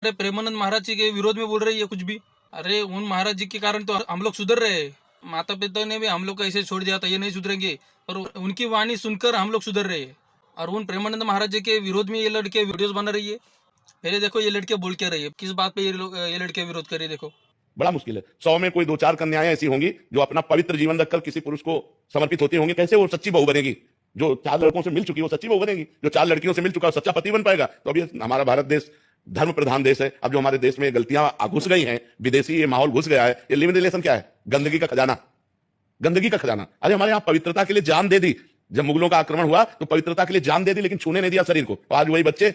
अरे प्रेमानंद महाराज जी के विरोध में बोल रही है कुछ भी। अरे उन महाराज जी के कारण तो हम लोग सुधर रहे हैं। माता पिता ने भी हम लोग को ऐसे छोड़ दिया था, ये नहीं सुधरेंगे, और उनकी वाणी सुनकर हम लोग सुधर रहे हैं। और उन प्रेमानंद महाराज जी के विरोध में ये लड़के वीडियोस बना रही है। पहले देखो ये लड़के बोल क्या रही है, किस बात पे ये लड़के विरोध कर रही है, देखो। बड़ा मुश्किल है। 100 में कोई 2-4 कन्याएं ऐसी होंगी जो अपना पवित्र जीवन रखकर किसी पुरुष को समर्पित होती होंगी। कैसे वो सच्ची बहू बनेगी? जो 4 लड़कों से मिल चुकी वो सच्ची बहू बनेगी। जो 4 लड़कियों से मिल चुका सच्चा पति बन पाएगा। तो अभी हमारा भारत देश धर्म प्रधान देश है। अब जो हमारे देश में गलतियां घुस गई हैं, विदेशी ये माहौल घुस गया है, ये लिव इन रिलेशन क्या है? गंदगी का खजाना, गंदगी का खजाना। अरे हमारे यहाँ पवित्रता के लिए जान दे दी। जब मुगलों का आक्रमण हुआ तो पवित्रता के लिए जान दे दी, लेकिन छूने नहीं दिया शरीर को। तो आज वही बच्चे,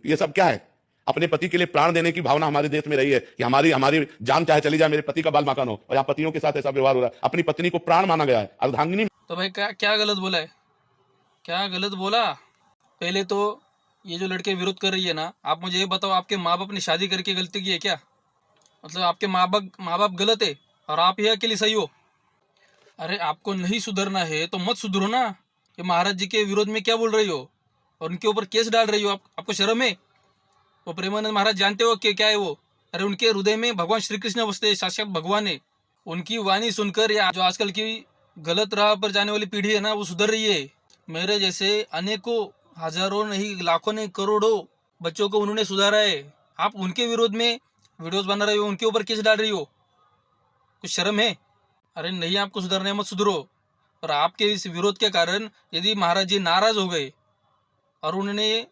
ये सब क्या है? अपने पति के लिए प्राण देने की भावना हमारे देश में रही है कि हमारी हमारी जान चाहे चली जाए, मेरे पति का बाल मकान हो। और यहाँ पतियों के साथ ऐसा व्यवहार हो रहा है। अपनी पत्नी को प्राण माना गया है, अर्धांगिनी। तो भाई क्या क्या गलत बोला है? क्या गलत बोला? पहले तो ये जो लड़के विरोध कर रही है ना, आप मुझे ये बताओ, आपके माँ बाप ने शादी करके गलती की है क्या? मतलब आपके माँ बाप गलत है और आप ही अकेले सही हो? अरे आपको नहीं सुधरना है तो मत सुधरो ना। ये महाराज जी के विरोध में क्या बोल रही हो और उनके ऊपर केस डाल रही हो? आपको शर्म है? वो प्रेमानंद महाराज जानते हो कि क्या है वो? अरे उनके हृदय में भगवान श्री कृष्ण बसते हैं, साक्षात भगवान है। उनकी वाणी सुनकर या जो आजकल की गलत राह पर जाने वाली पीढ़ी है ना, वो सुधर रही है। मेरे जैसे अनेकों, हजारों नहीं, लाखों नहीं, करोड़ों बच्चों को उन्होंने सुधारा है। आप उनके विरोध में वीडियोस बना रही हो, उनके ऊपर केस डाल रही हो। कुछ शर्म है? अरे नहीं, आपको सुधरना है, मत सुधरो। और आपके इस विरोध के कारण यदि महाराज जी नाराज हो गए और उन्होंने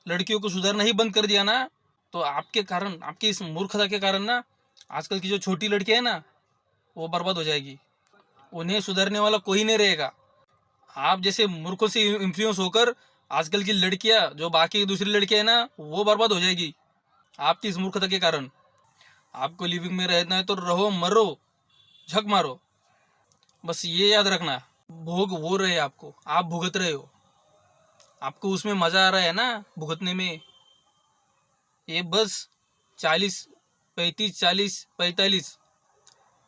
लड़कियों को सुधारना ही बंद कर दिया ना, तो आपके कारण, आपकी इस मूर्खता के कारण ना, आजकल की जो छोटी लड़कियां है ना, वो बर्बाद हो जाएगी। उन्हें सुधारने वाला कोई नहीं रहेगा। आप जैसे मूर्खों से इन्फ्लुएंस होकर आजकल की लड़कियां, जो बाकी दूसरी लड़कियां है ना, वो बर्बाद हो जाएगी आपकी इस मूर्खता के कारण। आपको लिविंग में रहना है तो रहो, मरो, झक मारो, बस ये याद रखना। भोग वो रहे आपको, आप भुगत रहे हो। आपको उसमें मजा आ रहा है ना भुगतने में। ये बस 40, 35, 40, 45,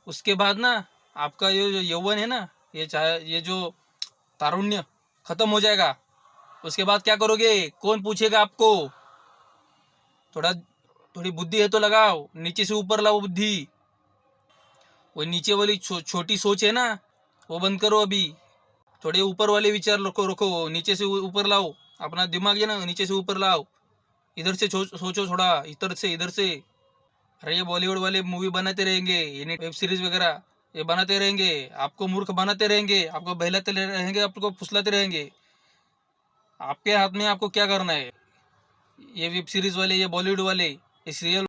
उसके बाद ना आपका ये जो यौवन है ना, ये जो तारुण्य खत्म हो जाएगा। उसके बाद क्या करोगे? कौन पूछेगा आपको? थोड़ी बुद्धि है तो लगाओ, नीचे से ऊपर लाओ बुद्धि। वो नीचे वाली छोटी सोच है ना, वो बंद करो अभी। थोड़े ऊपर वाले विचार रखो रखो, नीचे से ऊपर लाओ। अपना दिमाग है ना, नीचे से ऊपर लाओ। इधर से सोचो थोड़ा, इधर से। अरे ये बॉलीवुड वाले मूवी बनाते रहेंगे, ये वेब सीरीज वगैरह ये बनाते रहेंगे, आपको मूर्ख बनाते रहेंगे, आपको बहलाते रहेंगे, आपको फुसलाते रहेंगे। आपके हाथ में आपको क्या करना है। ये वेब सीरीज वाले, ये बॉलीवुड वाले, ये सीरियल